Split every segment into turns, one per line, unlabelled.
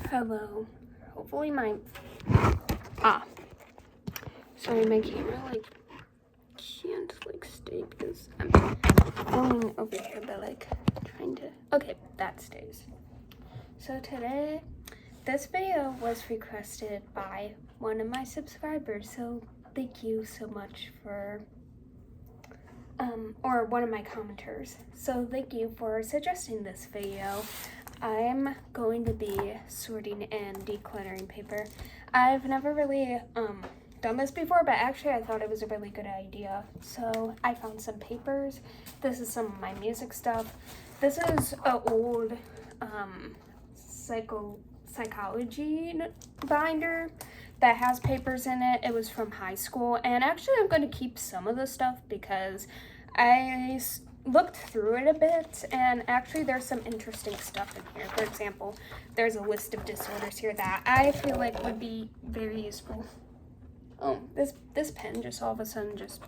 Hello. Hopefully sorry, my camera can't stay because I'm going over here, but trying to, okay, that stays. So today, this video was requested by one of my subscribers, so thank you so much for, or one of my commenters. So thank you for suggesting this video. I'm going to be sorting and decluttering paper. I've never really done this before, but actually I thought it was a really good idea. So I found some papers. This is some of my music stuff. This is an old psychology binder that has papers in it. It was from high school, and actually I'm going to keep some of the stuff because I looked through it a bit, and actually there's some interesting stuff in here. For example, there's a list of disorders here that I feel like would be very useful. Oh, this pen just all of a sudden just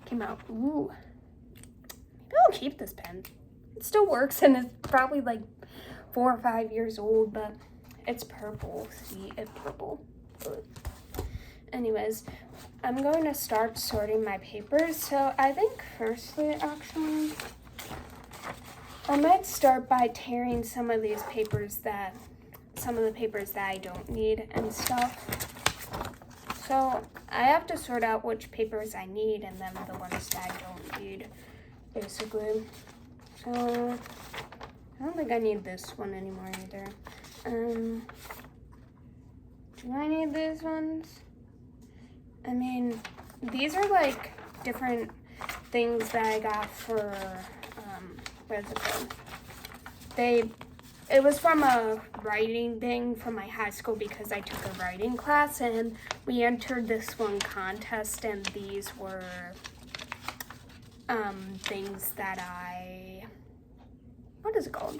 came out. Ooh, maybe I'll keep this pen. It still works, and it's probably 4 or 5 years old, but it's purple. See, it's purple. But anyways, I'm going to start sorting my papers. So I think firstly, actually, I might start by tearing some of the papers that I don't need and stuff. So I have to sort out which papers I need and then the ones that I don't need, basically. So I don't think I need this one anymore either. Do I need these ones? I mean, these are different things that I got for, what is it called? It was from a writing thing from my high school because I took a writing class and we entered this one contest, and these were, things that what is it called?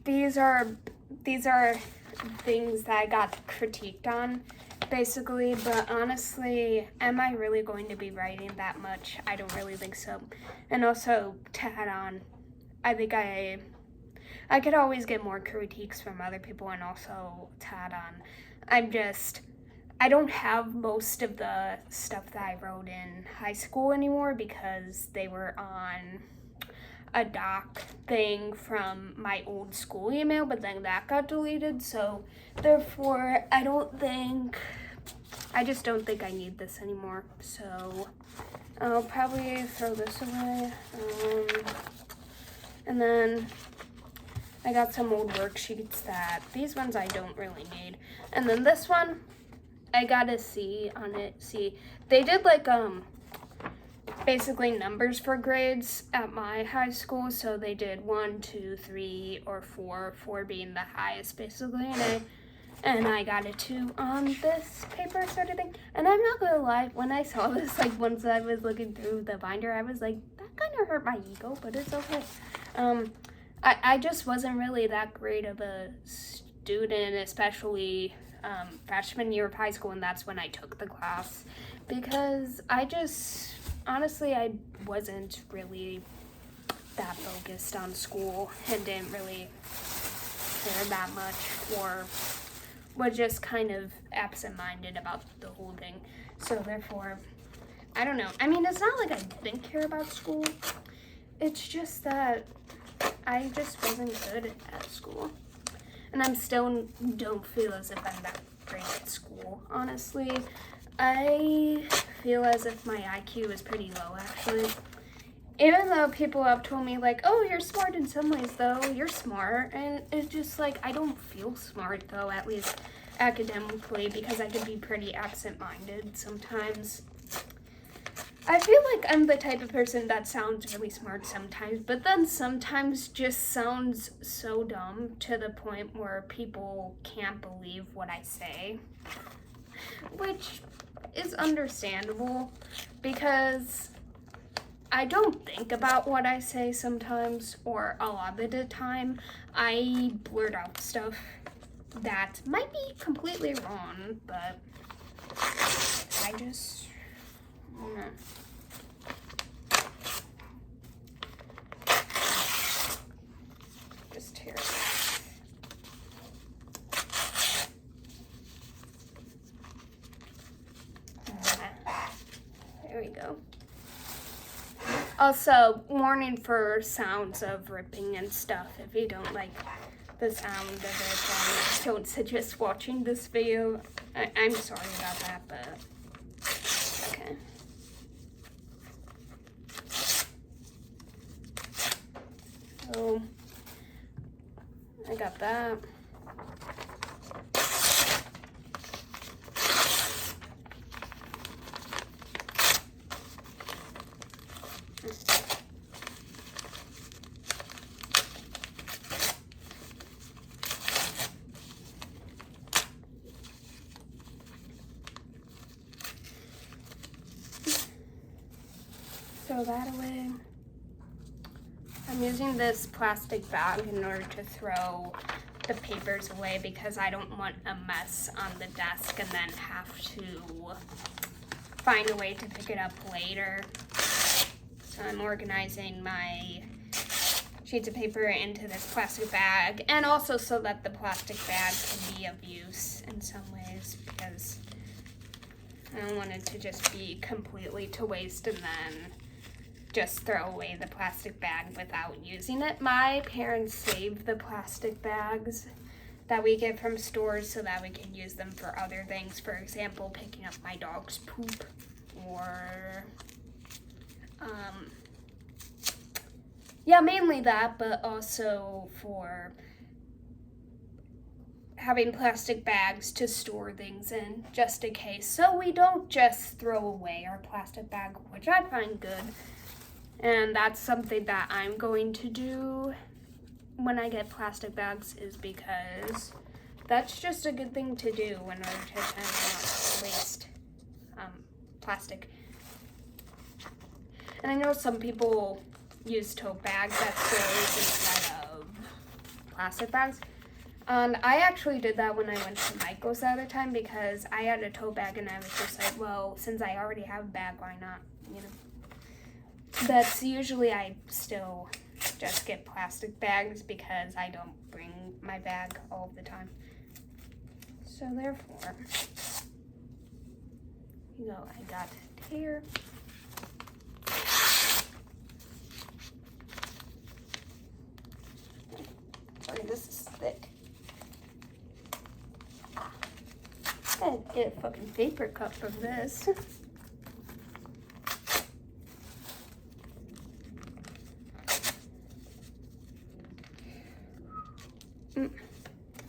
These are things that I got critiqued on, basically, but honestly, am I really going to be writing that much? I don't really think so. And also, to add on, I think I could always get more critiques from other people, and also, to add on, I don't have most of the stuff that I wrote in high school anymore because they were on a doc thing from my old school email, but then that got deleted, so therefore I just don't think I need this anymore. So I'll probably throw this away. And then I got some old worksheets that these ones I don't really need. And then this one, I got a C on it. See, they did basically numbers for grades at my high school, so they did 1, 2, 3, or 4 being the highest, basically, and I got a 2 on this paper sort of thing. And I'm not gonna lie, when I saw this, once I was looking through the binder, I was like, that kind of hurt my ego, but it's okay. I just wasn't really that great of a student, especially freshman year of high school, and that's when I took the class, because honestly, I wasn't really that focused on school and didn't really care that much, or was just kind of absent-minded about the whole thing. So therefore, I don't know. I mean, it's not like I didn't care about school. It's just that I just wasn't good at school. And I still don't feel as if I'm that great at school, honestly. I feel as if my IQ is pretty low, actually. Even though people have told me, oh, you're smart in some ways, though. You're smart. And it's just, I don't feel smart, though, at least academically, because I can be pretty absent-minded sometimes. I feel like I'm the type of person that sounds really smart sometimes, but then sometimes just sounds so dumb to the point where people can't believe what I say, which is understandable because I don't think about what I say sometimes, or a lot of the time. I blurt out stuff that might be completely wrong, but I just, Also, warning for sounds of ripping and stuff. If you don't like the sound of it, then don't suggest watching this video. I'm sorry about that, but okay. So, I got that. Throw that away. I'm using this plastic bag in order to throw the papers away because I don't want a mess on the desk and then have to find a way to pick it up later. So I'm organizing my sheets of paper into this plastic bag, and also so that the plastic bag can be of use in some ways, because I don't want it to just be completely to waste and then just throw away the plastic bag without using it. My parents save the plastic bags that we get from stores so that we can use them for other things. For example, picking up my dog's poop, or yeah, mainly that, but also for having plastic bags to store things in, just in case. So we don't just throw away our plastic bag, which I find good. And that's something that I'm going to do when I get plastic bags, is because that's just a good thing to do in order to kind of not waste plastic. And I know some people use tote bags at stores instead of plastic bags. And I actually did that when I went to Michael's the other time, because I had a tote bag and I was just like, well, since I already have a bag, why not, you know? But usually I still just get plastic bags because I don't bring my bag all the time. So therefore, you know, I got it here. Sorry, this is thick. I'd get a fucking paper cup from this.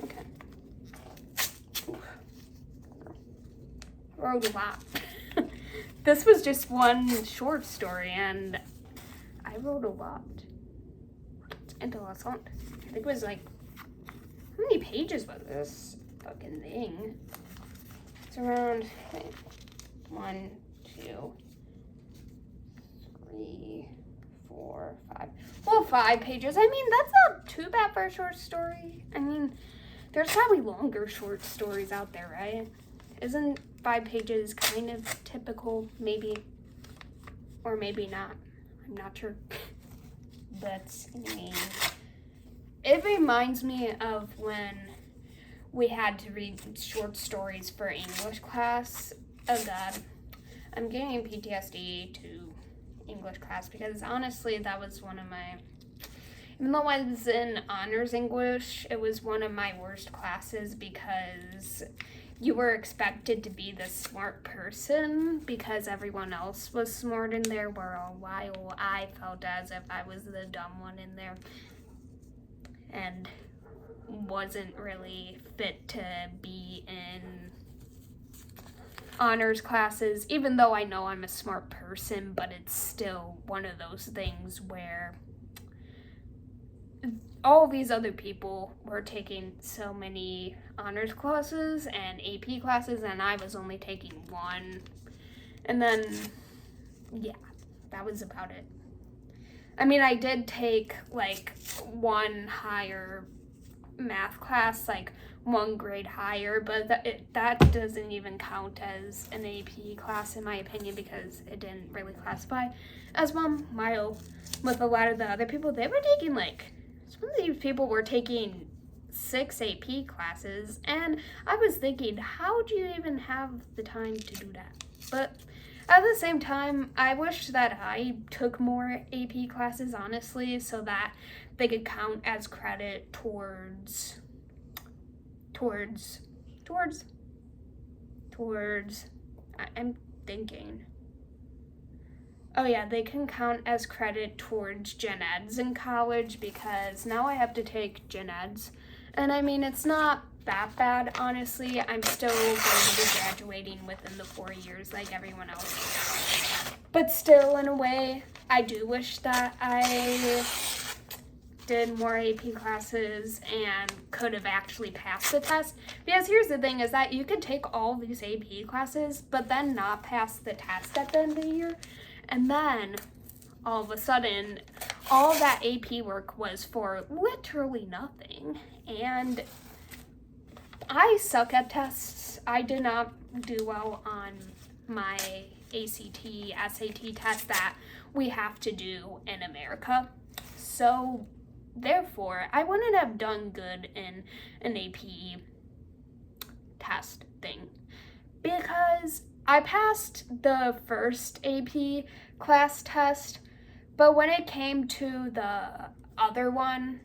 Okay. Wrote a lot. This was just one short story, and I wrote a lot. It's interessant. I think it was like, how many pages was this fucking thing? It's around 1, 2, 3, 4, 5. Well, 5 pages. I mean, that's not too bad for a short story. I mean, there's probably longer short stories out there, right? Isn't 5 pages kind of typical? Maybe. Or maybe not. I'm not sure. But anyway, it reminds me of when we had to read short stories for English class. Oh God, I'm getting PTSD to English class, because honestly that was one of my, even though I was in honors English, it was one of my worst classes, because you were expected to be the smart person because everyone else was smart in there, while I felt as if I was the dumb one in there and wasn't really fit to be in honors classes, even though I know I'm a smart person. But it's still one of those things where all these other people were taking so many honors classes and AP classes, and I was only taking one. And then, yeah, that was about it. I mean, I did take like one higher math class, like 1 grade higher, but that doesn't even count as an AP class in my opinion, because it didn't really classify as one. While with a lot of the other people, they were taking like, some of these people were taking 6 AP classes, and I was thinking, how do you even have the time to do that? But At the same time, I wish that I took more AP classes, honestly, so that they could count as credit towards I'm thinking. Oh yeah, they can count as credit towards gen eds in college, because now I have to take gen eds. And I mean, it's not that bad, honestly. I'm still going to be graduating within the 4 years like everyone else. But still, in a way, I do wish that I did more AP classes and could have actually passed the test. Because here's the thing, is that you could take all these AP classes, but then not pass the test at the end of the year. And then, all of a sudden, all that AP work was for literally nothing. And I suck at tests. I did not do well on my ACT, SAT test that we have to do in America. So, therefore, I wouldn't have done good in an AP test thing, because I passed the first AP class test, but when it came to the other one,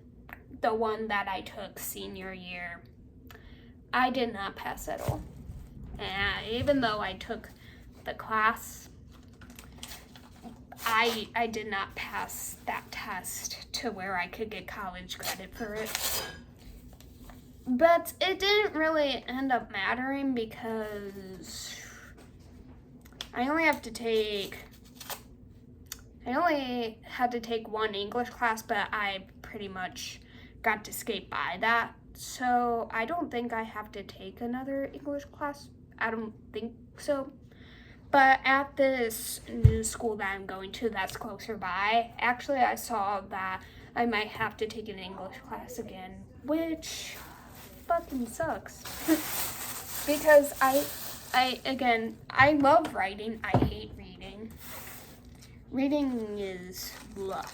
the one that I took senior year, I did not pass at all. And even though I took the class, I did not pass that test to where I could get college credit for it. But it didn't really end up mattering, because I only had to take one English class, but I pretty much got to skate by that. So I don't think I have to take another English class. I don't think so. But at this new school that I'm going to that's closer by, actually I saw that I might have to take an English class again, which fucking sucks. Because I love writing. I hate reading. Reading is blah.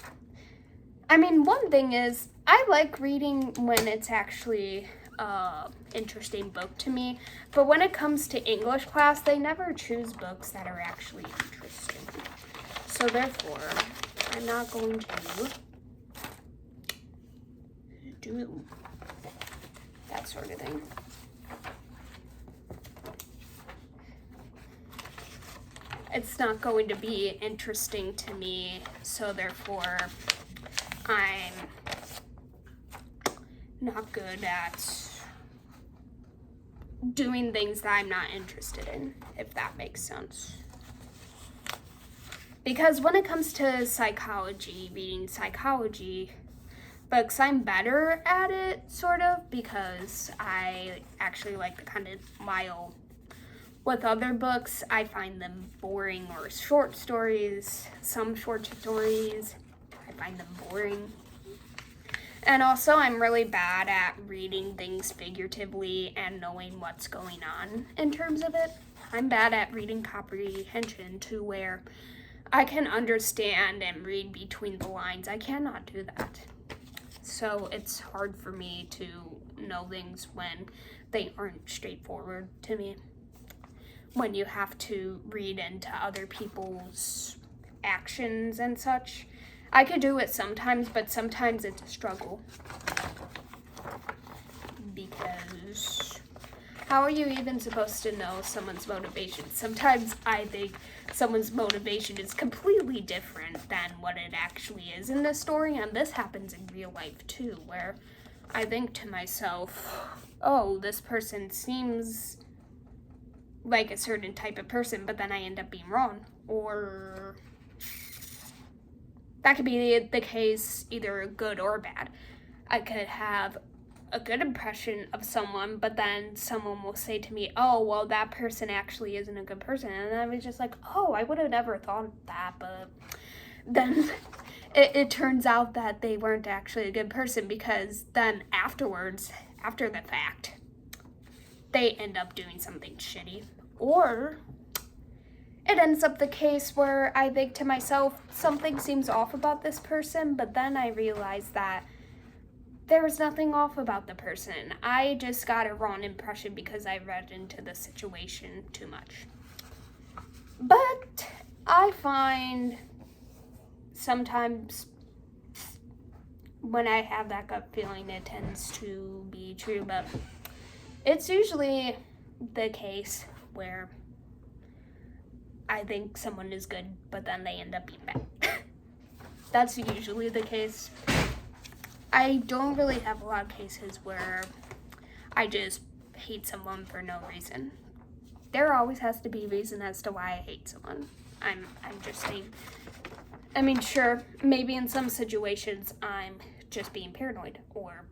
I mean, one thing is, I like reading when it's actually interesting book to me, but when it comes to English class, they never choose books that are actually interesting. So therefore, I'm not going to do that sort of thing. It's not going to be interesting to me, so therefore I'm not good at doing things that I'm not interested in, if that makes sense. Because when it comes to psychology, reading psychology books, I'm better at it, sort of, because I actually like the kind of while with other books, I find them boring, or short stories, some short stories, I find them boring. And also, I'm really bad at reading things figuratively and knowing what's going on in terms of it. I'm bad at reading comprehension to where I can understand and read between the lines. I cannot do that. So it's hard for me to know things when they aren't straightforward to me. When you have to read into other people's actions and such. I could do it sometimes, but sometimes it's a struggle. Because how are you even supposed to know someone's motivation? Sometimes I think someone's motivation is completely different than what it actually is in the story, and this happens in real life too, where I think to myself, oh, this person seems like a certain type of person, but then I end up being wrong. Or that could be the case, either good or bad. I could have a good impression of someone, but then someone will say to me, oh, well, that person actually isn't a good person. And I was just like, oh, I would have never thought of that. But then it turns out that they weren't actually a good person, because then afterwards, after the fact, they end up doing something shitty. Or it ends up the case where I think to myself, something seems off about this person, but then I realize that there was nothing off about the person. I just got a wrong impression because I read into the situation too much. But I find sometimes when I have that gut feeling, it tends to be true, but it's usually the case where I think someone is good, but then they end up being bad. That's usually the case. I don't really have a lot of cases where I just hate someone for no reason. There always has to be a reason as to why I hate someone. I'm just saying. I mean, sure, maybe in some situations I'm just being paranoid or,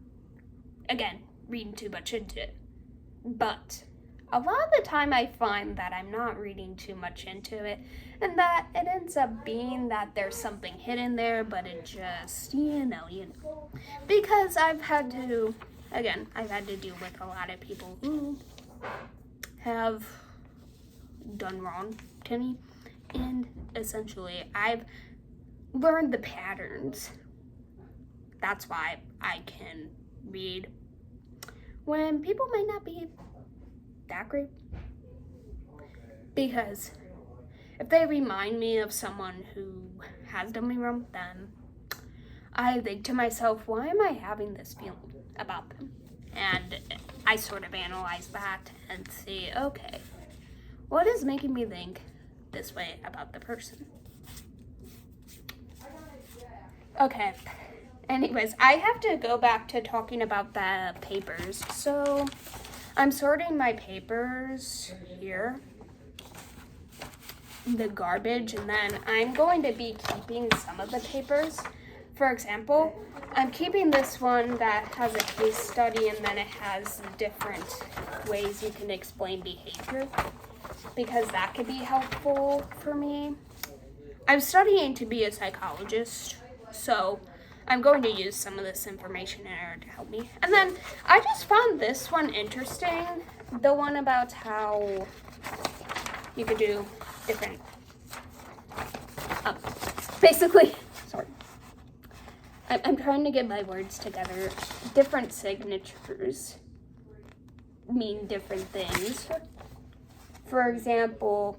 again, reading too much into it. But a lot of the time I find that I'm not reading too much into it and that it ends up being that there's something hidden there, but it just, you know. Because I've had to deal with a lot of people who have done wrong to me, and essentially I've learned the patterns. That's why I can read when people might not be that great, because if they remind me of someone who has done me wrong, then I think to myself, why am I having this feeling about them? And I sort of analyze that and see, okay, what is making me think this way about the person? Okay, anyways, I have to go back to talking about the papers. So I'm sorting my papers here, the garbage, and then I'm going to be keeping some of the papers. For example, I'm keeping this one that has a case study, and then it has different ways you can explain behavior, because that could be helpful for me. I'm studying to be a psychologist, so I'm going to use some of this information in order to help me. And then I just found this one interesting, the one about how you could do different, basically, sorry. I'm trying to get my words together. Different signatures mean different things. For example,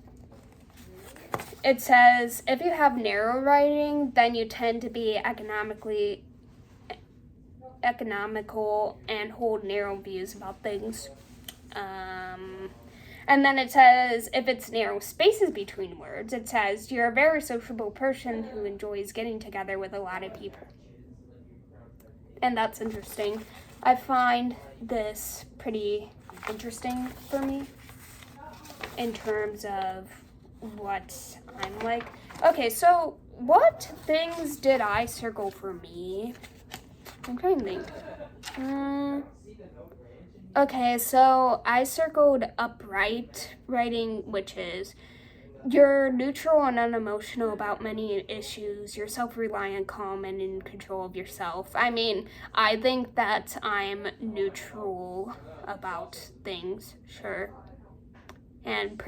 it says, if you have narrow writing, then you tend to be economical and hold narrow views about things. And then it says, if it's narrow spaces between words, it says, you're a very sociable person who enjoys getting together with a lot of people. And that's interesting. I find this pretty interesting for me in terms of what I'm like. Okay, so what things did I circle for me? I'm trying to think. Okay, so I circled upright writing, which is you're neutral and unemotional about many issues. You're self-reliant, calm, and in control of yourself. I mean, I think that I'm neutral about things, sure. And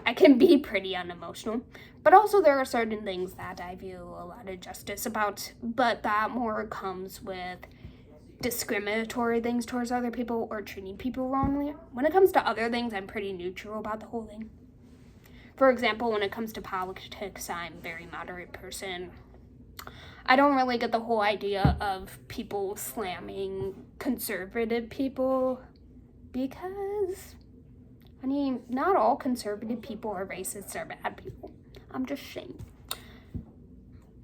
I can be pretty unemotional. But also there are certain things that I feel a lot of justice about. But that more comes with discriminatory things towards other people or treating people wrongly. When it comes to other things, I'm pretty neutral about the whole thing. For example, when it comes to politics, I'm a very moderate person. I don't really get the whole idea of people slamming conservative people because, I mean, not all conservative people are racists or bad people. I'm just saying.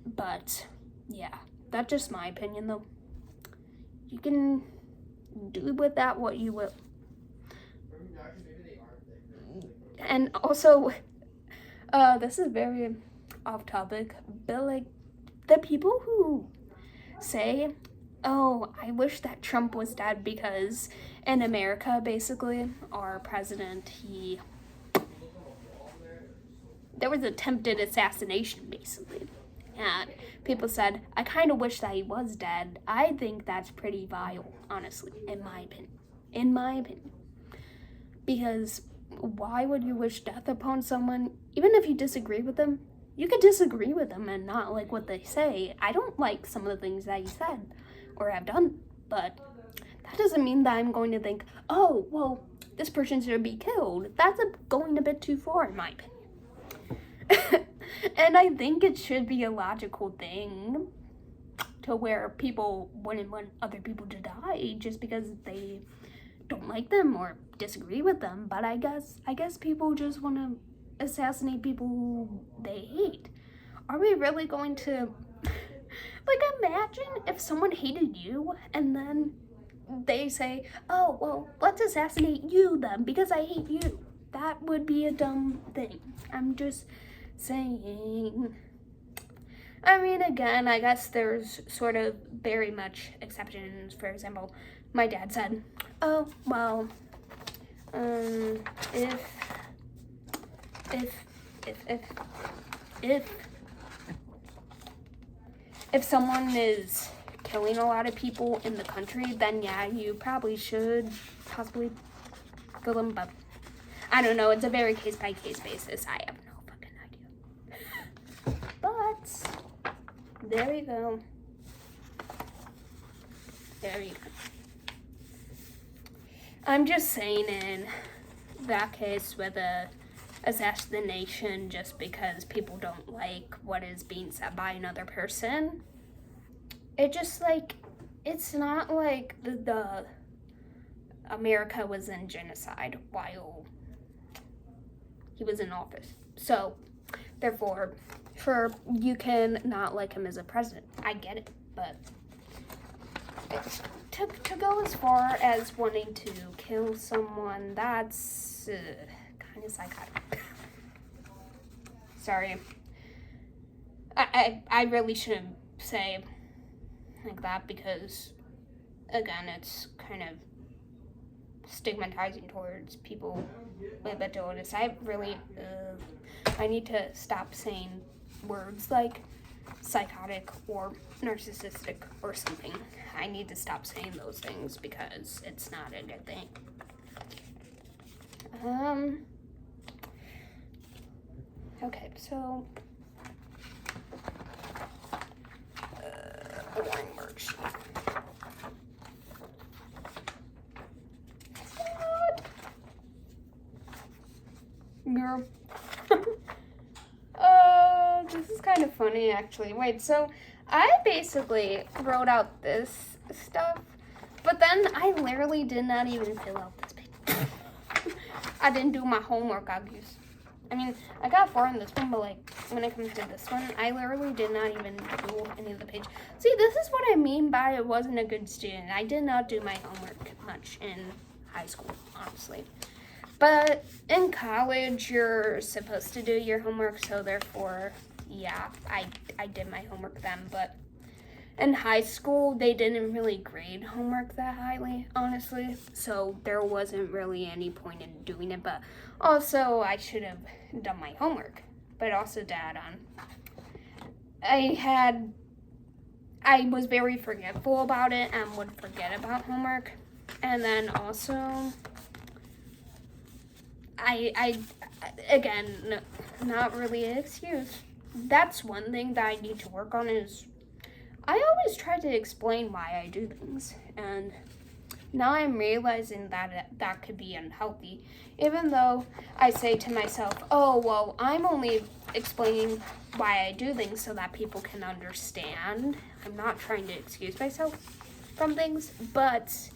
But, yeah, that's just my opinion, though. You can do with that what you will. And also, this is very off topic, but like the people who say, oh, I wish that Trump was dead because in America, basically, our president, there was attempted assassination, basically. And people said, I kind of wish that he was dead. I think that's pretty vile, honestly, in my opinion. Because why would you wish death upon someone? Even if you disagree with them, you could disagree with them and not like what they say. I don't like some of the things that he said or have done, but that doesn't mean that I'm going to think, oh, well, this person should be killed. That's going a bit too far, in my opinion. And I think it should be a logical thing to where people wouldn't want other people to die just because they don't like them or disagree with them. But I guess people just want to assassinate people who they hate. Are we really going to, like, imagine if someone hated you and then they say, oh, well, let's assassinate you then because I hate you. That would be a dumb thing. I'm just saying. I mean, again, I guess there's sort of very much exceptions. For example, my dad said, oh, well, if someone is killing a lot of people in the country, then yeah, you probably should possibly kill them, but I don't know, it's a very case-by-case basis. I have no fucking idea. But there we go. There you go. I'm just saying in that case with a assassination just because people don't like what is being said by another person, it just, like, it's not like the America was in genocide while he was in office. So, therefore, sure, you can not like him as a president. I get it, but to go as far as wanting to kill someone, that's kind of psychotic. Sorry. I really shouldn't say like that because, again, it's kind of stigmatizing towards people with mental illness. I need to stop saying words like psychotic or narcissistic or something. I need to stop saying those things because it's not a good thing. Okay, so a line worksheet. Girl. This is kind of funny, actually. Wait, so I basically wrote out this stuff, but then I literally did not even fill out this page. I didn't do my homework, obviously. I mean, I got 4 on this one, but, like, when it comes to this one, I literally did not even do any of the page. See, this is what I mean by I wasn't a good student. I did not do my homework much in high school, honestly. But in college, you're supposed to do your homework, so therefore, yeah, I did my homework then. But in high school, they didn't really grade homework that highly, honestly, so there wasn't really any point in doing it. But also, I should have done my homework. But also to add on, I was very forgetful about it and would forget about homework. And then also, again, not really an excuse. That's one thing that I need to work on is I always try to explain why I do things, and now I'm realizing that that could be unhealthy. Even though I say to myself, oh, well, I'm only explaining why I do things so that people can understand. I'm not trying to excuse myself from things, but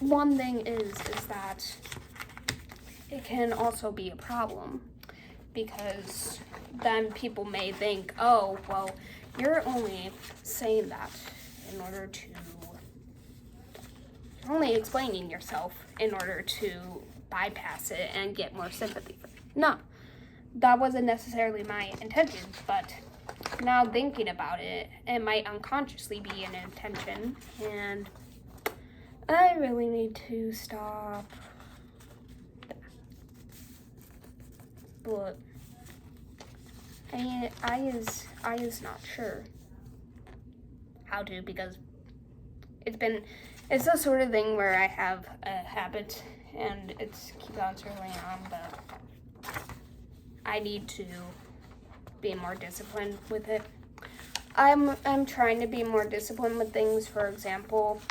one thing is that it can also be a problem because then people may think, oh, well, you're only saying that in order to, you're only explaining yourself in order to bypass it and get more sympathy. No, that wasn't necessarily my intention, but now thinking about it, it might unconsciously be an intention, and I really need to stop that. But I is not sure how to, because it's the sort of thing where I have a habit and it's keep on circling on, but I need to be more disciplined with it. I'm trying to be more disciplined with things. For example,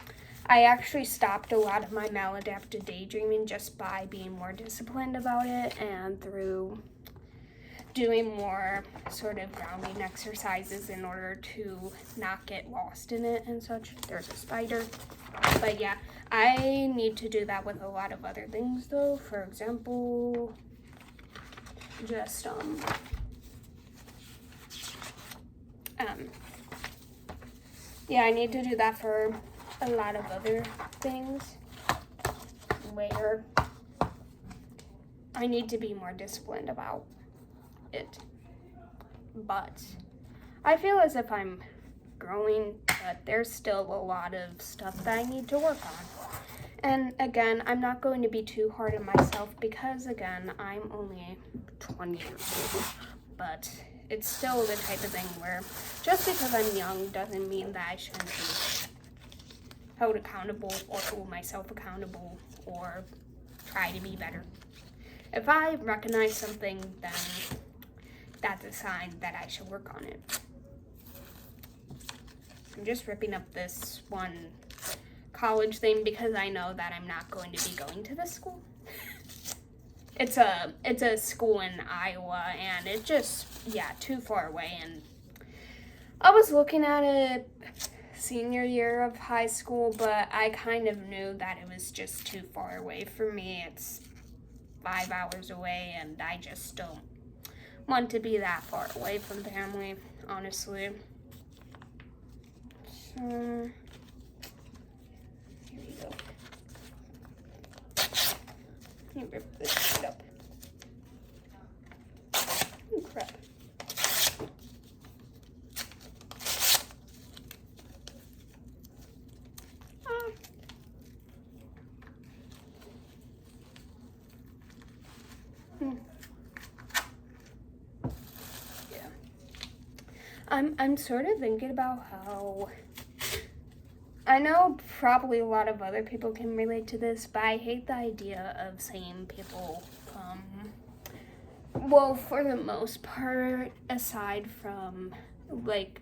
I actually stopped a lot of my maladaptive daydreaming just by being more disciplined about it and through doing more sort of grounding exercises in order to not get lost in it and such. There's a spider. But yeah, I need to do that with a lot of other things though. For example, just yeah, I need to do that for a lot of other things where I need to be more disciplined about it. But I feel as if I'm growing, but there's still a lot of stuff that I need to work on. And again, I'm not going to be too hard on myself because again, I'm only 20 years old. But it's still the type of thing where just because I'm young doesn't mean that I shouldn't be held accountable or hold myself accountable or try to be better. If I recognize something, then that's a sign that I should work on it. I'm just ripping up this one college thing because I know that I'm not going to be going to this school. It's a school in Iowa, and it just, yeah, too far away. And I was looking at it senior year of high school, but I kind of knew that it was just too far away for me. It's 5 hours away, and I just don't want to be that far away from family, honestly. So, here we go. Let me rip this shit up. Oh, crap. Yeah. I'm sort of thinking about how I know probably a lot of other people can relate to this, but I hate the idea of seeing people, well, for the most part, aside from, like,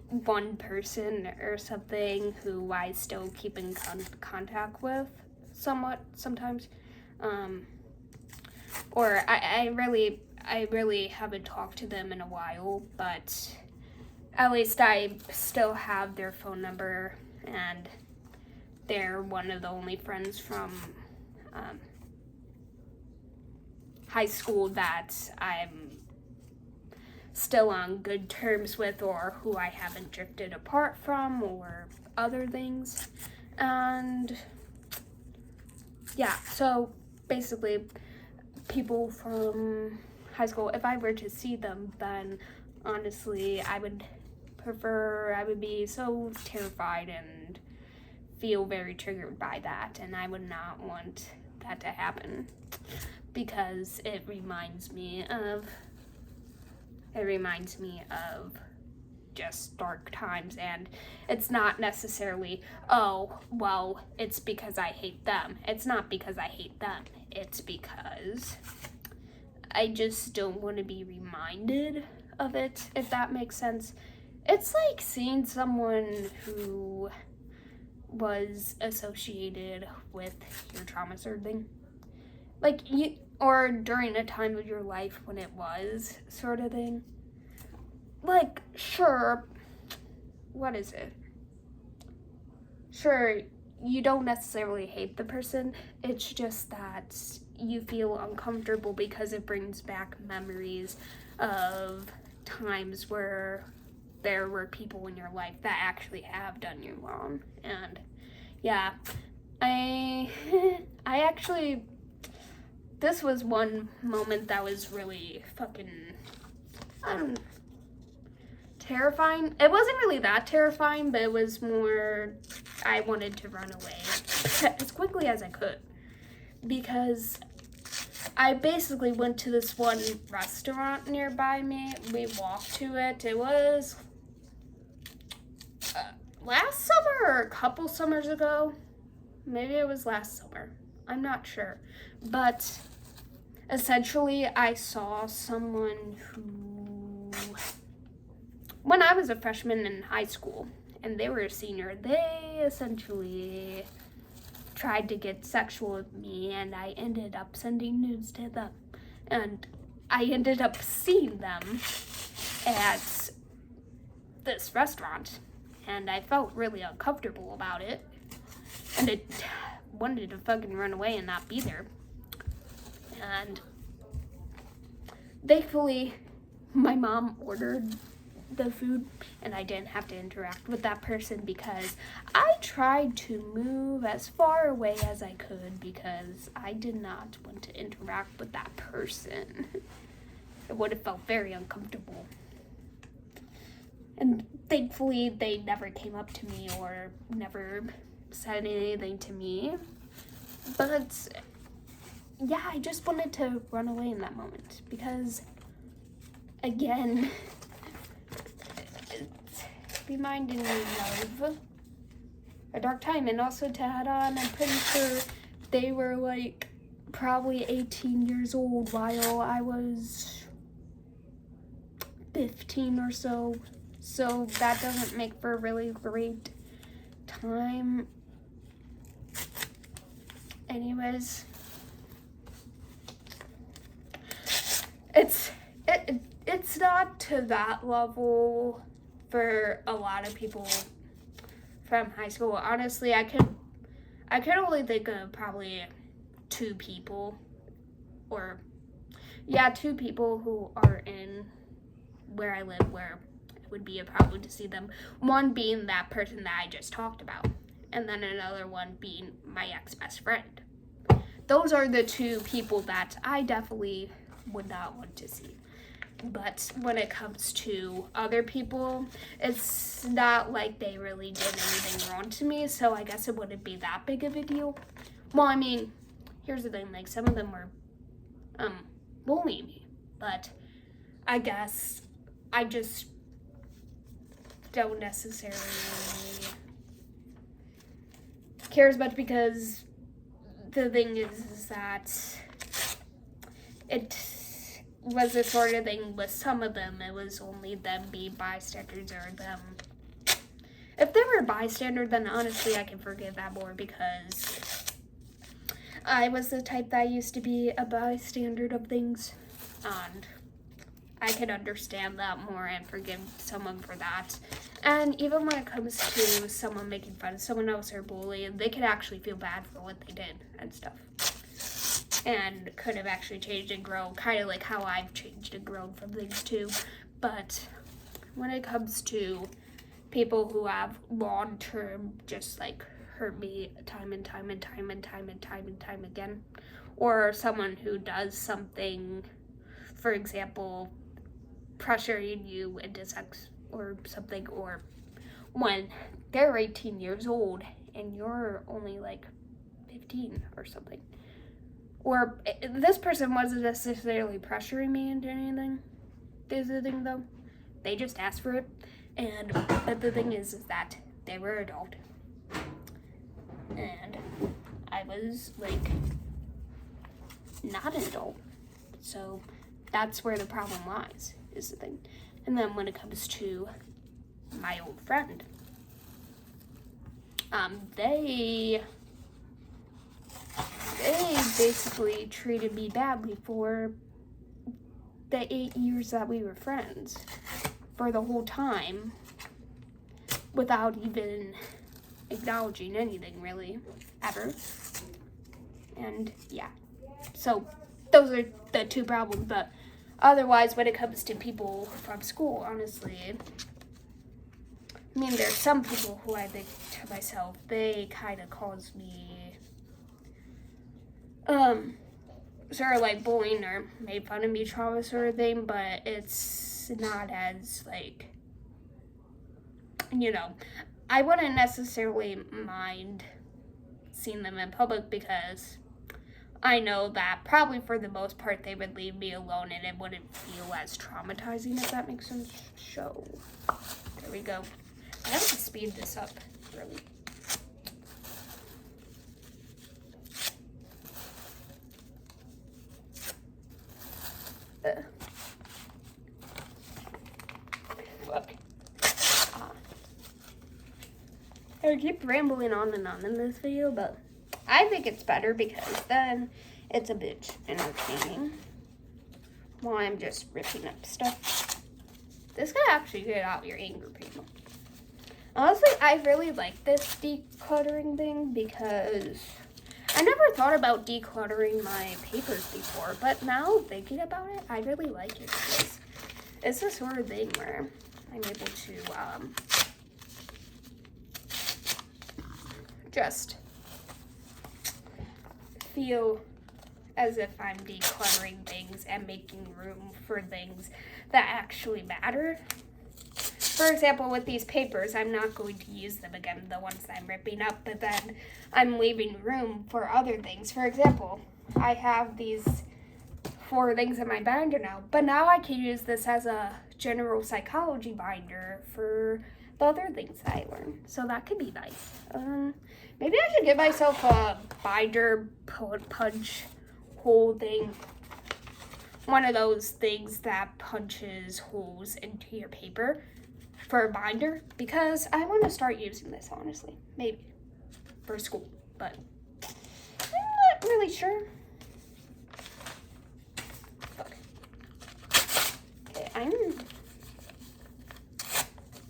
one person or something who I still keep in contact with somewhat sometimes, or I really haven't talked to them in a while, but at least I still have their phone number, and they're one of the only friends from high school that I'm still on good terms with, or who I haven't drifted apart from, or other things. And yeah, so basically people from high school, if I were to see them, then honestly I would be so terrified and feel very triggered by that, and I would not want that to happen because it reminds me of just dark times. And it's not necessarily, oh, well, it's because I hate them. It's not because I hate them. It's because I just don't want to be reminded of it, if that makes sense. It's like seeing someone who was associated with your trauma sort of thing. Like, or during a time of your life when it was sort of thing. Like, sure, what is it? Sure, you don't necessarily hate the person. It's just that you feel uncomfortable because it brings back memories of times where there were people in your life that actually have done you wrong. And yeah, I actually, this was one moment that was really fucking, terrifying. It wasn't really that terrifying, but it was more, I wanted to run away as quickly as I could, because I basically went to this one restaurant nearby me. We walked to it. It was last summer or a couple summers ago. Maybe it was last summer. I'm not sure. But essentially, I saw someone who, when I was a freshman in high school and they were a senior, they essentially tried to get sexual with me, and I ended up sending nudes to them. And I ended up seeing them at this restaurant, and I felt really uncomfortable about it, and I wanted to fucking run away and not be there. And thankfully, my mom ordered the food, and I didn't have to interact with that person because I tried to move as far away as I could because I did not want to interact with that person. It would have felt very uncomfortable. And thankfully, they never came up to me or never said anything to me. But yeah, I just wanted to run away in that moment because, again, it's reminding me of a dark time. And also to add on, I'm pretty sure they were like probably 18 years old while I was 15 or so. So that doesn't make for a really great time. Anyways, it's not to that level for a lot of people from high school. Honestly, I could only think of probably two people who are in where I live where it would be a problem to see them. One being that person that I just talked about, and then another one being my ex-best friend. Those are the two people that I definitely would not want to see. But when it comes to other people, it's not like they really did anything wrong to me, so I guess it wouldn't be that big of a deal. Well, I mean, here's the thing, like, some of them were bullying me, but I guess I just don't necessarily care as much because the thing is that it was the sort of thing with some of them, it was only them being bystanders or them. If they were a bystander, then honestly I can forgive that more because I was the type that used to be a bystander of things, and I could understand that more and forgive someone for that. And even when it comes to someone making fun of someone else or bullying, they could actually feel bad for what they did and stuff. And could have actually changed and grown, kind of like how I've changed and grown from things too. But when it comes to people who have long-term just like hurt me time and time and time and time and time and time again, or someone who does something, for example, pressuring you into sex or something, or when they're 18 years old and you're only like 15 or something. Or this person wasn't necessarily pressuring me into anything. There's the thing though, they just asked for it. And but the thing is that they were adult. And I was like not an adult. So that's where the problem lies, is the thing. And then when it comes to my old friend, they basically treated me badly for the 8 years that we were friends, for the whole time, without even acknowledging anything really, ever. And yeah, so those are the two problems. But otherwise, when it comes to people from school, honestly, I mean, there's some people who I think to myself, they kind of cause me sort of like bullying or made fun of me trauma sort of thing, but it's not as like, you know, I wouldn't necessarily mind seeing them in public because I know that probably for the most part they would leave me alone and it wouldn't feel as traumatizing, if that makes sense. So there we go. I have to speed this up really. Fuck. I keep rambling on and on in this video, but I think it's better because then it's a bit entertaining. while I'm just ripping up stuff. This could actually get out your anger, people. Honestly, I really like this decluttering thing because I never thought about decluttering my papers before, but now thinking about it, I really like it because it's the sort of thing where I'm able to just feel as if I'm decluttering things and making room for things that actually matter. For example, with these papers, I'm not going to use them again, the ones that I'm ripping up, but then I'm leaving room for other things. For example, I have these 4 things in my binder now, but now I can use this as a general psychology binder for the other things that I learned. So that could be nice. Maybe I should give myself a binder punch hole thing. One of those things that punches holes into your paper for a binder, because I want to start using this, honestly. Maybe for school, but I'm not really sure. Okay,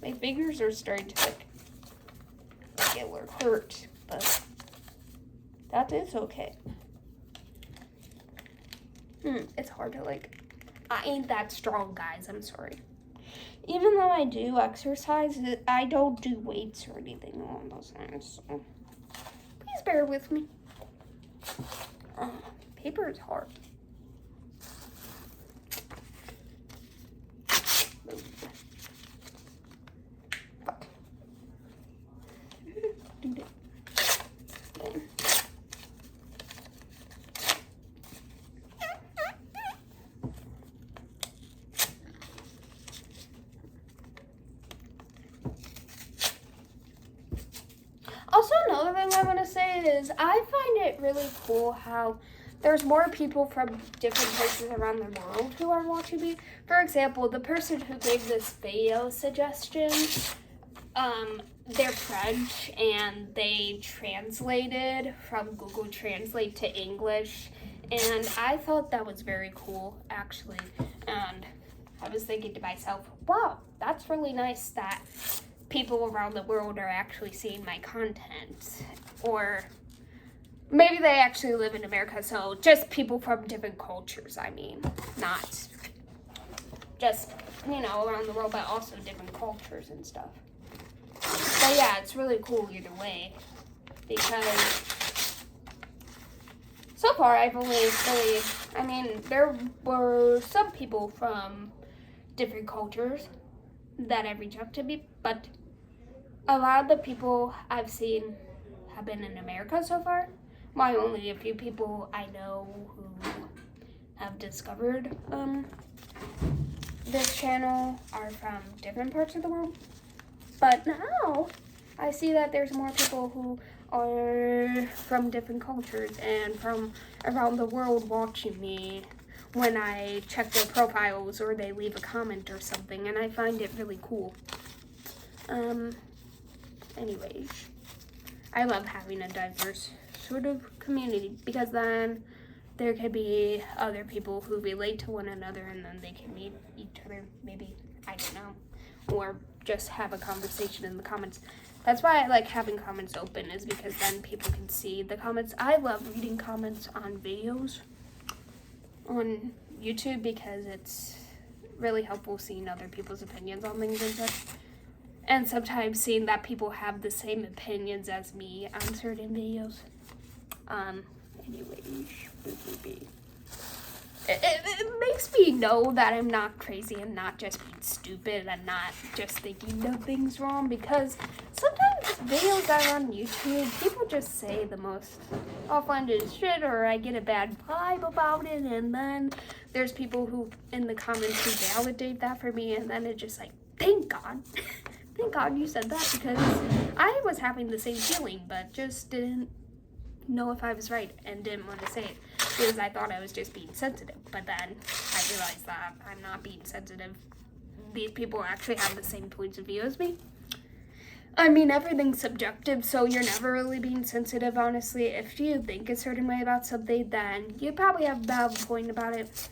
my fingers are starting to get or hurt, but that is okay. It's hard to I ain't that strong, guys, I'm sorry. Even though I do exercise, I don't do weights or anything along those lines, so please bear with me. Paper is hard. Also, another thing I want to say is I find it really cool how there's more people from different places around the world who are watching me. For example, the person who gave this video suggestion, they're French and they translated from Google Translate to English. And I thought that was very cool, actually. And I was thinking to myself, wow, that's really nice that people around the world are actually seeing my content. Or maybe they actually live in America, so just people from different cultures, I mean. Not just, around the world, but also different cultures and stuff. But yeah, it's really cool either way. Because so far I've only really, there were some people from different cultures that have reached out to me, but a lot of the people I've seen have been in America so far. Why only a few people I know who have discovered this channel are from different parts of the world. But now I see that there's more people who are from different cultures and from around the world watching me when I check their profiles or they leave a comment or something, and I find it really cool. Anyways, I love having a diverse sort of community because then there could be other people who relate to one another and then they can meet each other, maybe, I don't know, or just have a conversation in the comments. That's why I like having comments open, is because then people can see the comments. I love reading comments on videos on YouTube because it's really helpful seeing other people's opinions on things and such. And sometimes seeing that people have the same opinions as me on certain videos. Anyways, it makes me know that I'm not crazy and not just being stupid and not just thinking of things wrong, because sometimes videos that are on YouTube, people just say the most offhanded shit, or I get a bad vibe about it, and then there's people who in the comments who validate that for me, and then it's just like, thank God. Thank God you said that, because I was having the same feeling, but just didn't know if I was right and didn't want to say it because I thought I was just being sensitive. But then I realized that I'm not being sensitive. These people actually have the same points of view as me. I mean, everything's subjective, so you're never really being sensitive, honestly. If you think a certain way about something, then you probably have a valid point about it.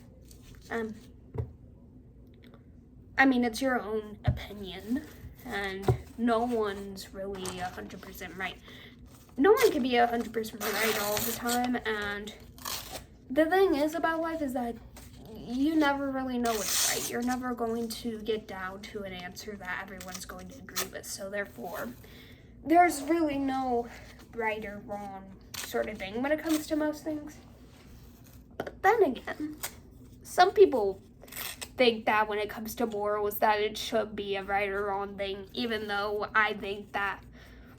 I mean, it's your own opinion, and no one's really 100% right. No one can be 100% right all the time, and the thing is about life is that you never really know what's right. You're never going to get down to an answer that everyone's going to agree with, so therefore, there's really no right or wrong sort of thing when it comes to most things. But then again, some people think that when it comes to morals that it should be a right or wrong thing, even though I think that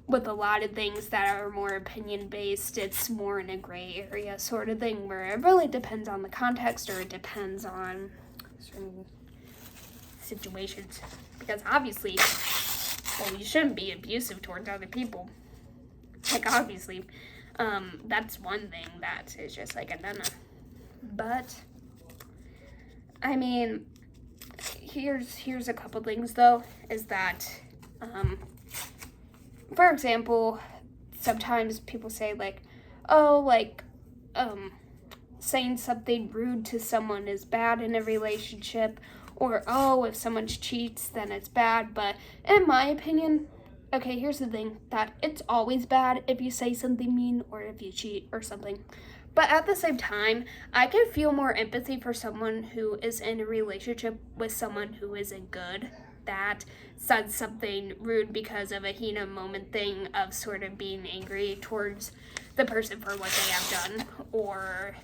with a lot of things that are more opinion based, it's more in a gray area sort of thing where it really depends on the context, or it depends on certain situations, because obviously, well, you shouldn't be abusive towards other people, like obviously, that's one thing that is just like a no-no. But I mean, here's a couple things though, is that for example, sometimes people say like, oh, like saying something rude to someone is bad in a relationship, or oh, if someone cheats then it's bad. But in my opinion, okay, here's the thing, that it's always bad if you say something mean or if you cheat or something. But at the same time, I can feel more empathy for someone who is in a relationship with someone who isn't good, that said something rude because of a heat of moment thing of sort of being angry towards the person for what they have done, or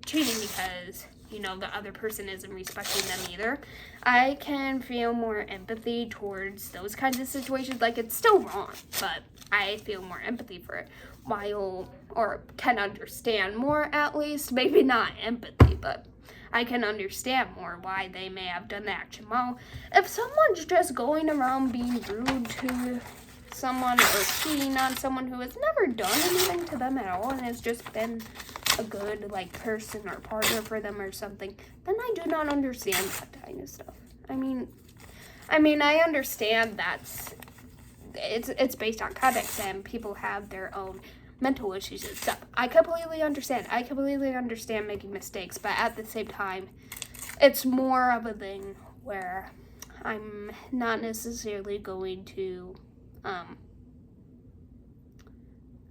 cheating because, you know, the other person isn't respecting them either. I can feel more empathy towards those kinds of situations. Like, it's still wrong, but I feel more empathy for it, or can understand more at least. Maybe not empathy, but I can understand more why they may have done the action. Well, if someone's just going around being rude to someone or cheating on someone who has never done anything to them at all and has just been a good like person or partner for them or something, then I do not understand that kind of stuff. I mean I understand that it's based on context and people have their own mental issues and stuff. I completely understand making mistakes, but at the same time, it's more of a thing where I'm not necessarily going to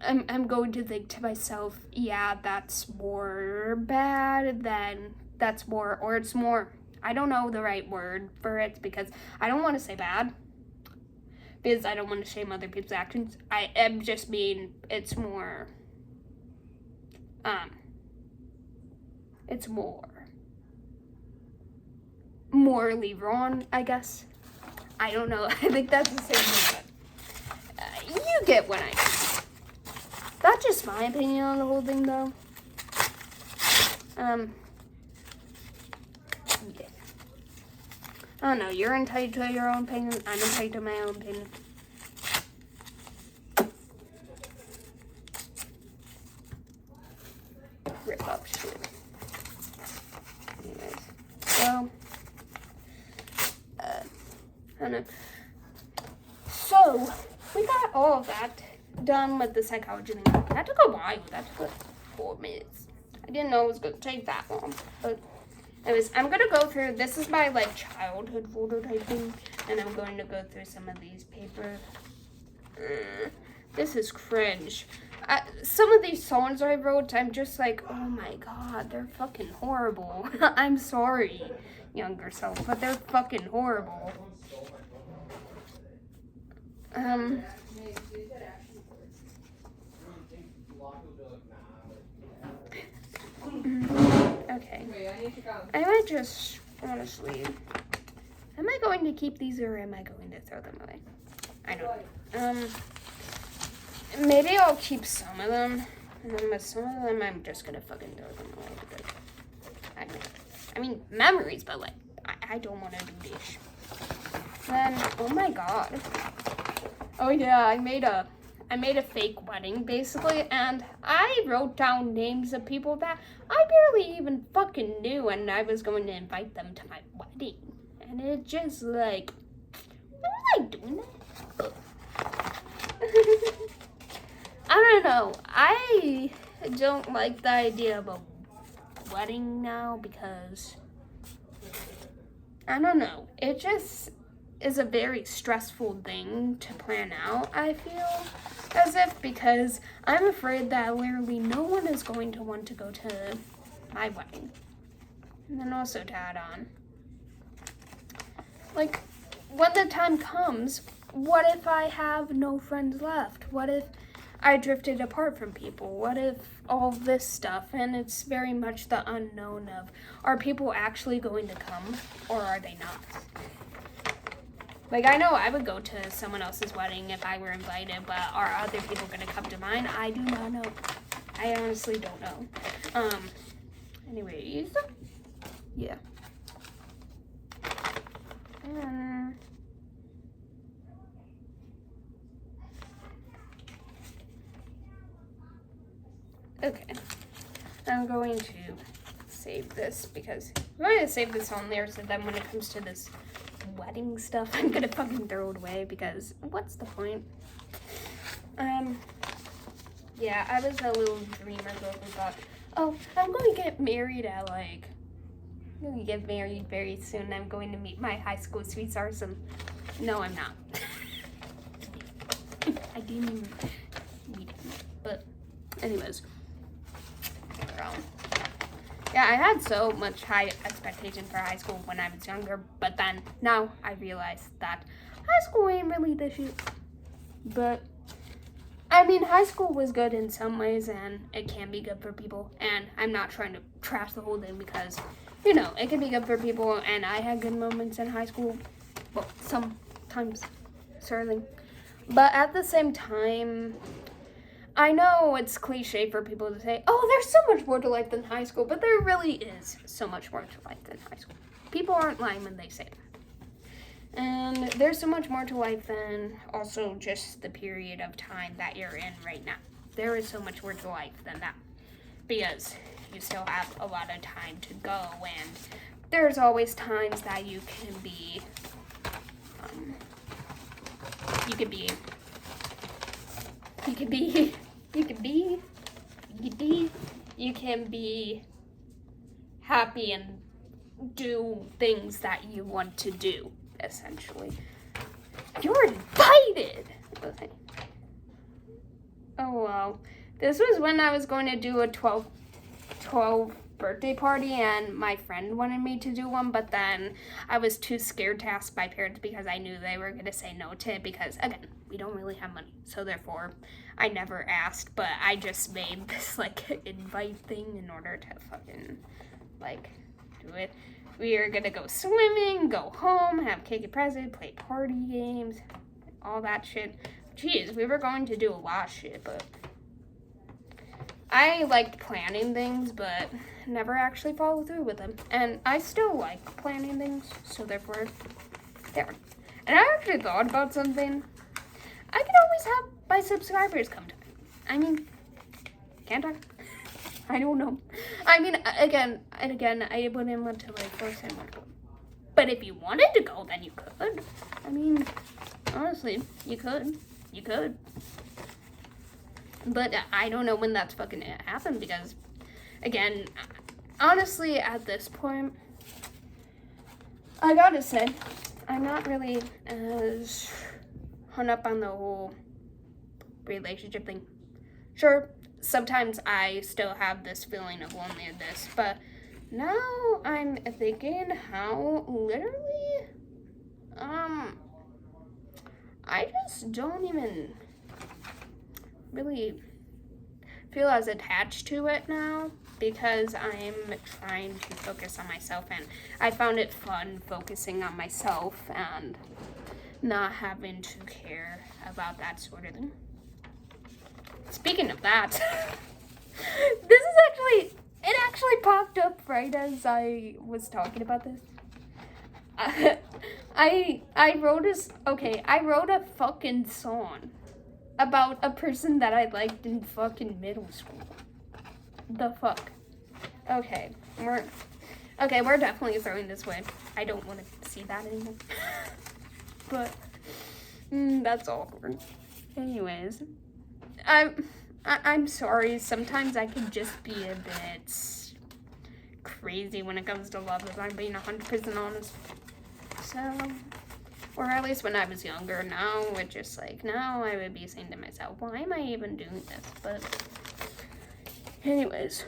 I'm going to think to myself, yeah, that's more bad than that's more, or it's more, I don't know the right word for it because I don't want to say bad, because I don't want to shame other people's actions. I am just mean it's more morally wrong, I guess. I don't know. I think that's the same thing, but you get what I mean. That's just my opinion on the whole thing, though. Yeah. I don't know. You're entitled to your own opinion. I'm entitled to my own opinion. Rip up shit. Anyways, so I don't know. So we got all of that done with the psychology thing. That took a while. That took like 4 minutes. I didn't know it was gonna take that long, but anyways, I'm gonna go through, this is my like childhood folder type thing, and I'm going to go through some of these papers. This is cringe. Some of these songs I wrote, I'm just like, oh my god, they're fucking horrible. I'm sorry, younger self, but they're fucking horrible. Okay. I might just, honestly, am I going to keep these or am I going to throw them away? I don't know. Maybe I'll keep some of them, and then with some of them, I'm just gonna fucking throw them away because I mean, memories, but like, I don't want to do this. Then, oh my god. Oh yeah, I made a fake wedding, basically, and I wrote down names of people that I barely even fucking knew, and I was going to invite them to my wedding. And it just, like, why was I doing that? I don't know. I don't like the idea of a wedding now because I don't know. It just is a very stressful thing to plan out, I feel as if, because I'm afraid that literally no one is going to want to go to my wedding. And then also to add on, like, when the time comes, what if I have no friends left? What if I drifted apart from people? What if all this stuff? And it's very much the unknown of, are people actually going to come or are they not? Like, I know I would go to someone else's wedding if I were invited, but are other people going to come to mine? I do not know. I honestly don't know. Anyways, yeah. Okay. I'm going to save this because I'm going to save this on there so then when it comes to this wedding stuff, I'm gonna fucking throw it away because what's the point? Yeah, I was a little dreamer girl who thought, oh, I'm going to get married at I'm going to get married very soon. I'm going to meet my high school sweetheart. No, I'm not. I didn't even meet him. But anyways. Yeah, I had so much high expectation for high school when I was younger, but then now I realize that high school ain't really the shit. But I mean, high school was good in some ways, and it can be good for people. And I'm not trying to trash the whole thing because, you know, it can be good for people. And I had good moments in high school. Well, sometimes, certainly. But at the same time, I know it's cliche for people to say, oh, there's so much more to life than high school, but there really is so much more to life than high school. People aren't lying when they say that. And there's so much more to life than also just the period of time that you're in right now. There is so much more to life than that because you still have a lot of time to go, and there's always times that you can be happy and do things that you want to do, essentially. You're invited! Okay. Oh, well. This was when I was going to do a 12 birthday party, and my friend wanted me to do one, but then I was too scared to ask my parents because I knew they were going to say no to it because, again, we don't really have money, so therefore I never asked, but I just made this, invite thing in order to fucking, do it. We are gonna go swimming, go home, have cake and present, play party games, all that shit. Jeez, we were going to do a lot of shit, but I liked planning things, but never actually followed through with them. And I still like planning things, so therefore, there. And I actually thought about something. I could always have my subscribers come to me. I mean, can't I? I don't know. I mean, again, I wouldn't want to force anyone to go. But if you wanted to go, then you could. I mean, honestly, you could. You could. But I don't know when that's fucking gonna happen because, again, honestly, at this point, I gotta say, I'm not really as hung up on the whole relationship thing. Sure, sometimes I still have this feeling of loneliness, but now I'm thinking how literally, I just don't even really feel as attached to it now because I'm trying to focus on myself, and I found it fun focusing on myself and not having to care about that sort of thing. Speaking of that, it actually popped up right as I was talking about this. I wrote a fucking song about a person that I liked in fucking middle school. The fuck? Okay, we're definitely throwing this away. I don't want to see that anymore. But that's awkward. Anyways, I'm sorry. Sometimes I can just be a bit crazy when it comes to love, if I'm being 100% honest. So, or at least when I was younger. Now it's just like, now I would be saying to myself, why am I even doing this? But anyways.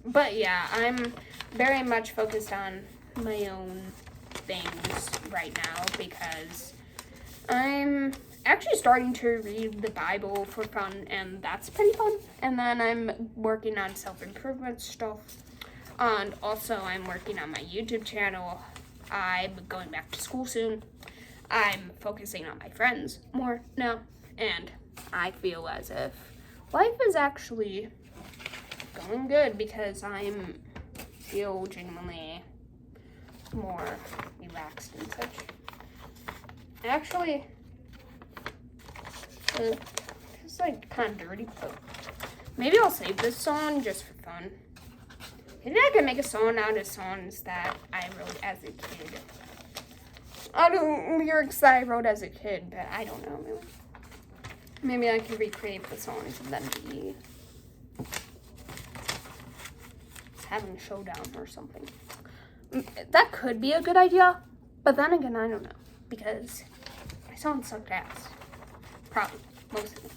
But yeah, I'm very much focused on my own things right now because I'm actually starting to read the Bible for fun, and that's pretty fun. And then I'm working on self-improvement stuff, and also I'm working on my YouTube channel. I'm going back to school soon. I'm focusing on my friends more now, and I feel as if life is actually going good because I feel genuinely more relaxed and such. Actually, it's like kind of dirty, but maybe I'll save this song just for fun. Maybe I can make a song out of songs that I wrote as a kid. Out of lyrics that I wrote as a kid, but I don't know. Maybe I can recreate the songs and then be having a showdown or something. That could be a good idea, but then again, I don't know, because my songs sucked ass. Probably, most of it.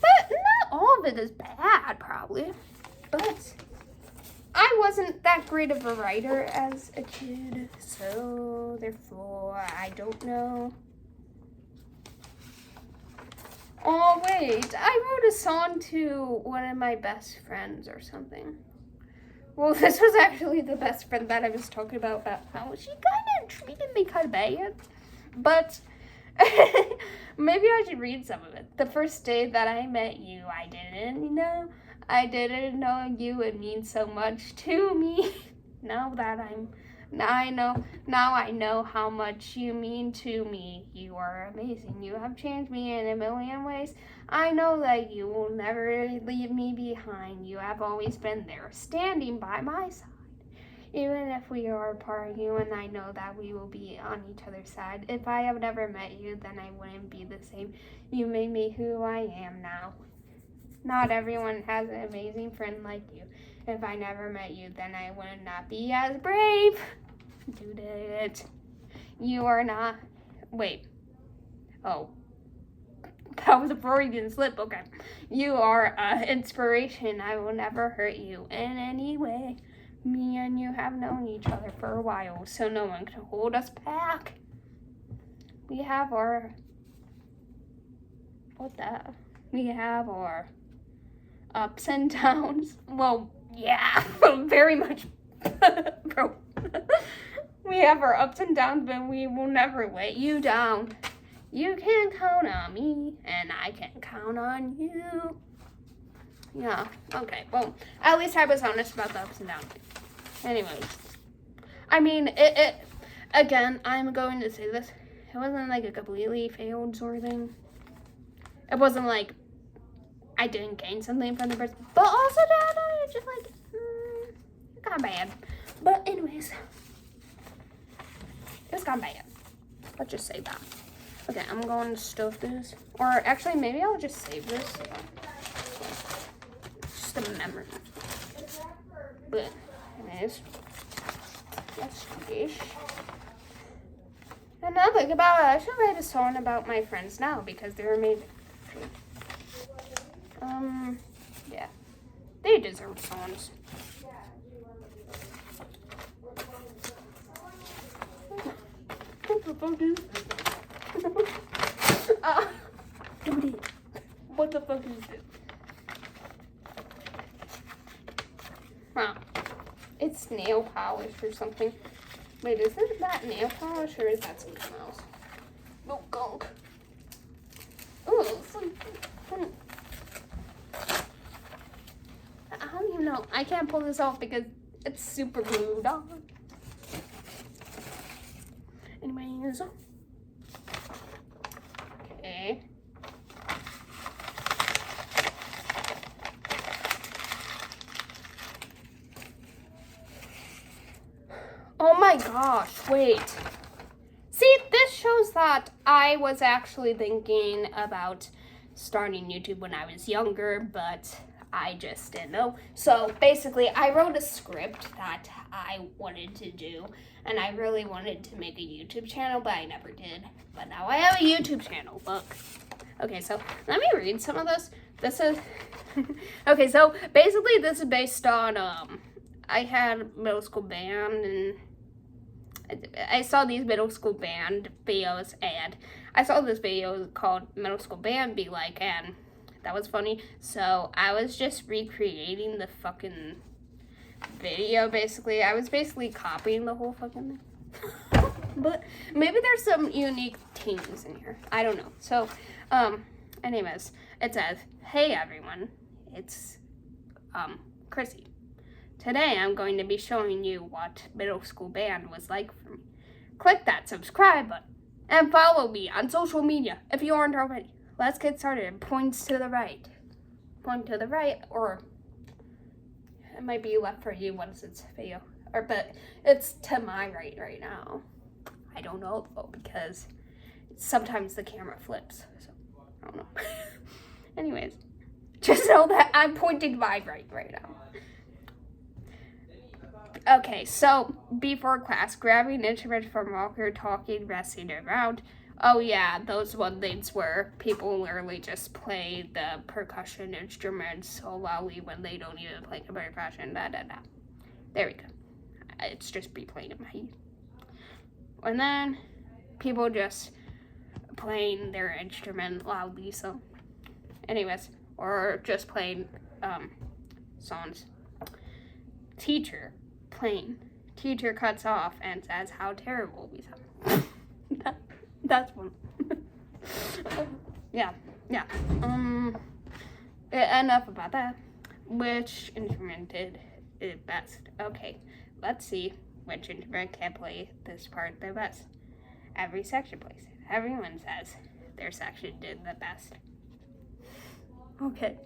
But not all of it is bad, probably. But I wasn't that great of a writer as a kid, so therefore, I don't know. Oh, wait, I wrote a song to one of my best friends or something. Well, this was actually the best friend that I was talking about how she kind of treated me kind of bad. But maybe I should read some of it. The first day that I met you, I didn't know you would mean so much to me. Now I know how much you mean to me. You are amazing. You have changed me in a million ways. I know that you will never leave me behind. You have always been there, standing by my side. Even if we are apart, you and I know that we will be on each other's side. If I have never met you, then I wouldn't be the same. You made me who I am now. Not everyone has an amazing friend like you. If I never met you, then I would not be as brave. Do it. You are not. Wait. Oh. That was a Freudian slip. Okay. You are inspiration. I will never hurt you in any way. Me and you have known each other for a while, so no one can hold us back. We have our. We have our ups and downs. Well, yeah, very much. Bro. We have our ups and downs, but we will never let you down. You can count on me, and I can count on you. Yeah, okay, well, at least I was honest about the ups and downs. Anyways, I mean, again, I'm going to say this. It wasn't like a completely failed sort of thing. It wasn't like I didn't gain something from the person, but also that I just like, it got bad. But anyways, it's gone bad. Let's just say that. Okay, I'm going to stuff this. Or actually, maybe I'll just save this. Just a memory. But anyways, let's do this. And now think about it. I should write a song about my friends now because they're amazing. Yeah. They deserve songs. What the fuck is this? What the fuck is this? Wow. It's nail polish or something. Wait, isn't that nail polish or is that something else? No gunk. Oh, it's like, I don't even know. I can't pull this off because it's super glued on. Anyways. Okay. Oh my gosh, wait. See, this shows that I was actually thinking about starting YouTube when I was younger, but I just didn't know. So basically, I wrote a script that I wanted to do, and I really wanted to make a YouTube channel, but I never did. But now I have a YouTube channel. Look. Okay, so let me read some of this. This is okay. So basically, this is based on I had middle school band, and I saw these middle school band videos, and I saw this video called Middle School Band Be Like, and that was funny. So I was just recreating the fucking video, basically. I was basically copying the whole fucking thing. But maybe there's some unique themes in here. I don't know. So, anyways, it says, "Hey everyone, it's Chrissy. Today I'm going to be showing you what middle school band was like for me. Click that subscribe button and follow me on social media if you aren't already. Let's get started." It points to the right. Point to the right, or it might be left for you once it's video. But it's to my right now. I don't know though, because sometimes the camera flips. So I don't know. Anyways, just know that I'm pointing to my right now. Okay, so before class, grabbing instruments from walker, talking, messing around. Oh yeah, those one things where people literally just play the percussion instruments so loudly when they don't even play the percussion. There we go. It's just replaying in my head. And then people just playing their instrument loudly. So, anyways, or just playing songs. Teacher playing. Teacher cuts off and says how terrible we sound. That's one. yeah. Enough about that. Which instrument did it best? Okay, let's see which instrument can play this part the best. Every section plays it. Everyone says their section did the best. Okay.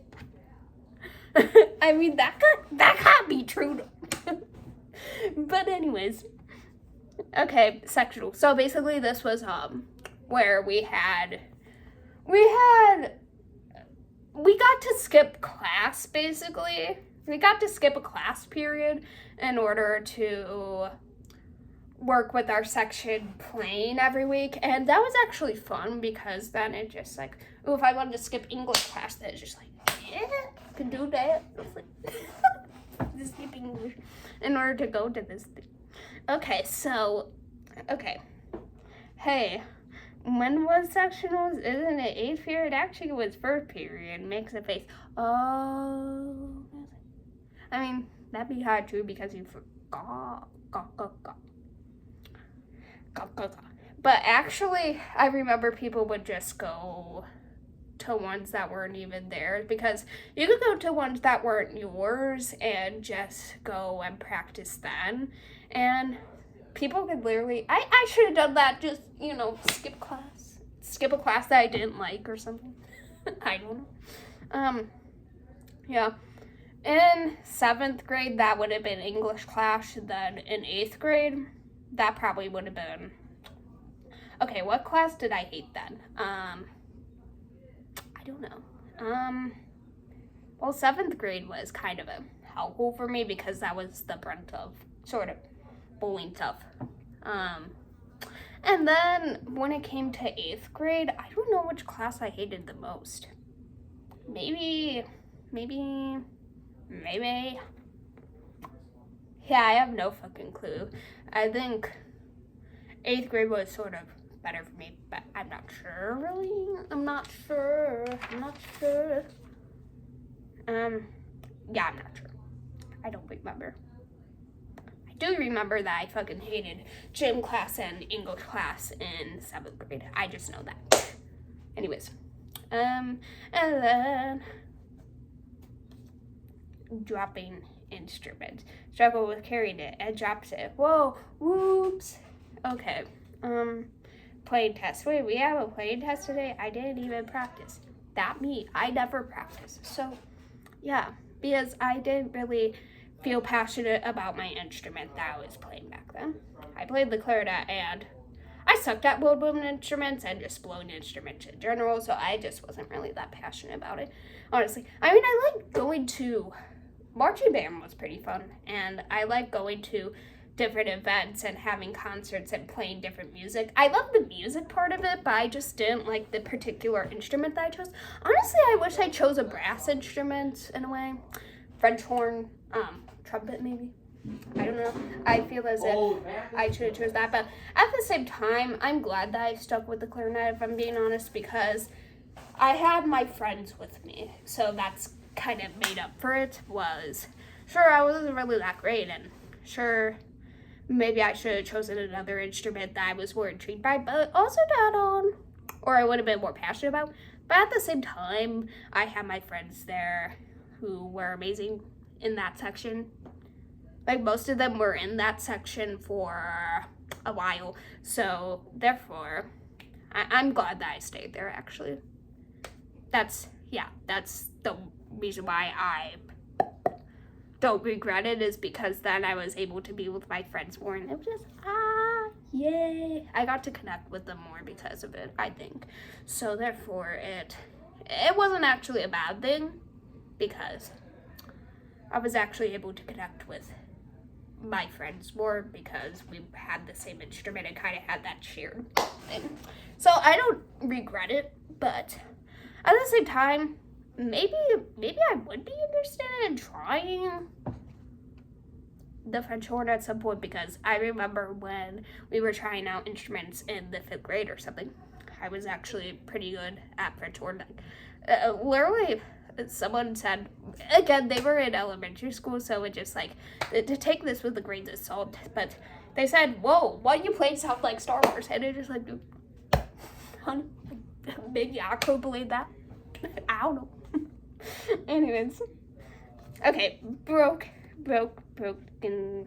I mean, that can't be true. But anyways, okay, sectional. So basically, this was where we got to skip class. Basically, we got to skip a class period in order to work with our section playing every week, and that was actually fun because then it just like, oh, if I wanted to skip English class, then it's just like, yeah, I can do that. Just skip English in order to go to this thing. Okay, so, okay. Hey, when was sectionals? Isn't it 8th period? Actually, it was 1st period. Makes a face. Oh. I mean, that'd be hard too because you forgot. But actually, I remember people would just go to ones that weren't even theirs, because you could go to ones that weren't yours and just go and practice then. And people could literally, I should have done that, just, skip a class that I didn't like or something. I don't know. Yeah. In 7th grade, that would have been English class. Then in 8th grade, that probably would have been, okay, what class did I hate then? I don't know. Well, 7th grade was kind of a helpful for me because that was the brunt of sort of bullying stuff. And then when it came to 8th grade, I don't know which class I hated the most. Maybe. Yeah, I have no fucking clue. I think 8th grade was sort of better for me, but I'm not sure, really. I'm not sure. Yeah, I'm not sure. I don't remember. I do remember that I fucking hated gym class and English class in 7th grade. I just know that. Anyways, and then dropping instruments. Struggle with carrying it and drops it. Whoa, whoops. Okay, playing test. Wait, we have a playing test today? I didn't even practice. That me, I never practice. So, yeah, because I didn't really feel passionate about my instrument that I was playing back then. I played the clarinet and I sucked at woodwind instruments and just blowing instruments in general, so I just wasn't really that passionate about it, honestly. I mean, I like going to marching band was pretty fun, and I like going to different events and having concerts and playing different music. I love the music part of it, but I just didn't like the particular instrument that I chose. Honestly, I wish I chose a brass instrument in a way. French horn, trumpet maybe. I don't know. I feel as if I should have chose that, but at the same time, I'm glad that I stuck with the clarinet, if I'm being honest, because I had my friends with me, so that's kind of made up for it. Was sure I wasn't really that great, and sure maybe I should have chosen another instrument that I was more intrigued by, but also not or I would have been more passionate about. But at the same time, I had my friends there who were amazing in that section. Like, most of them were in that section for a while, so therefore, I'm glad that I stayed there, actually. That's the reason why I don't regret it, is because then I was able to be with my friends more, and it was just, yay. I got to connect with them more because of it, I think. So therefore, it wasn't actually a bad thing, because I was actually able to connect with my friends more because we had the same instrument and kind of had that shared thing. So I don't regret it, but at the same time, maybe I would be interested in trying the French horn at some point, because I remember when we were trying out instruments in the 5th grade or something, I was actually pretty good at French horn. Literally, someone said, again, they were in elementary school, so it just like, to take this with a grain of salt, but they said, whoa, why you play sound like Star Wars? And it just like, maybe I could believe that. I don't know. Anyways, okay, broken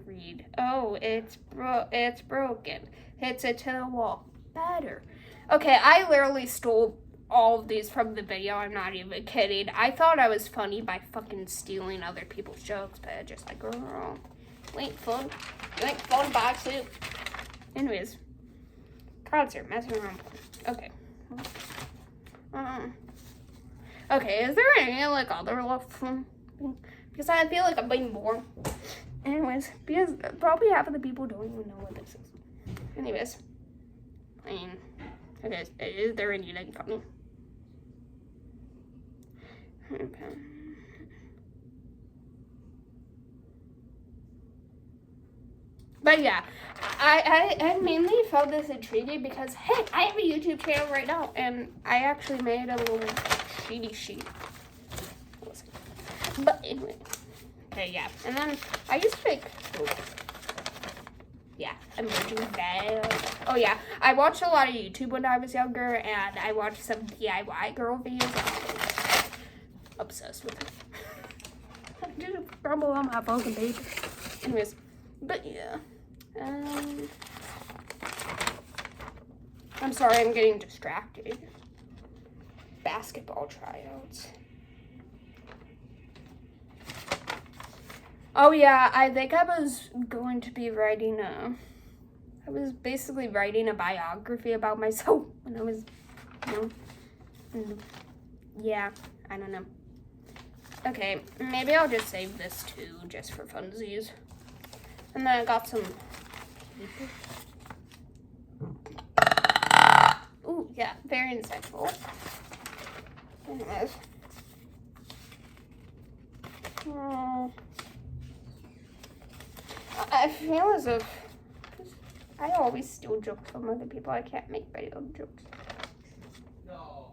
reed. Oh, it's broken. Hits it to the wall. Better. Okay, I literally stole all of these from the video. I'm not even kidding. I thought I was funny by fucking stealing other people's jokes, but I just like, girl, you ain't fun. You ain't fun by too. Anyways, concert, messing around. Okay. Okay, is there any like other left one? Because I feel like I'm being bored. Anyways, because probably half of the people don't even know what this is. Anyways, I mean, okay, is there anything funny? Okay. But yeah, I mainly found this intriguing because, hey, I have a YouTube channel right now, and I actually made a little cheaty sheet. But anyway, okay, yeah. And then I used to make, yeah, emerging bed. Oh yeah, I watched a lot of YouTube when I was younger, and I watched some DIY girl videos. I was obsessed with it. I did crumble on my fucking paper. Anyways, but yeah. I'm sorry, I'm getting distracted. Basketball tryouts. Oh yeah, I think I was going to be writing I was basically writing a biography about myself when I was, yeah, I don't know. Okay, maybe I'll just save this too, just for funsies. And then I got some paper. Ooh, yeah, very insightful. Anyways. I feel as if I always steal jokes from other people. I can't make my own jokes. No.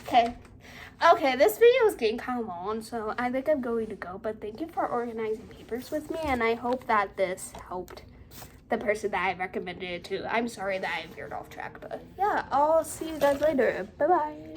Okay, this video is getting kind of long, so I think I'm going to go. But thank you for organizing papers with me, and I hope that this helped the person that I recommended it to. I'm sorry that I veered off track, but yeah, I'll see you guys later. Bye-bye.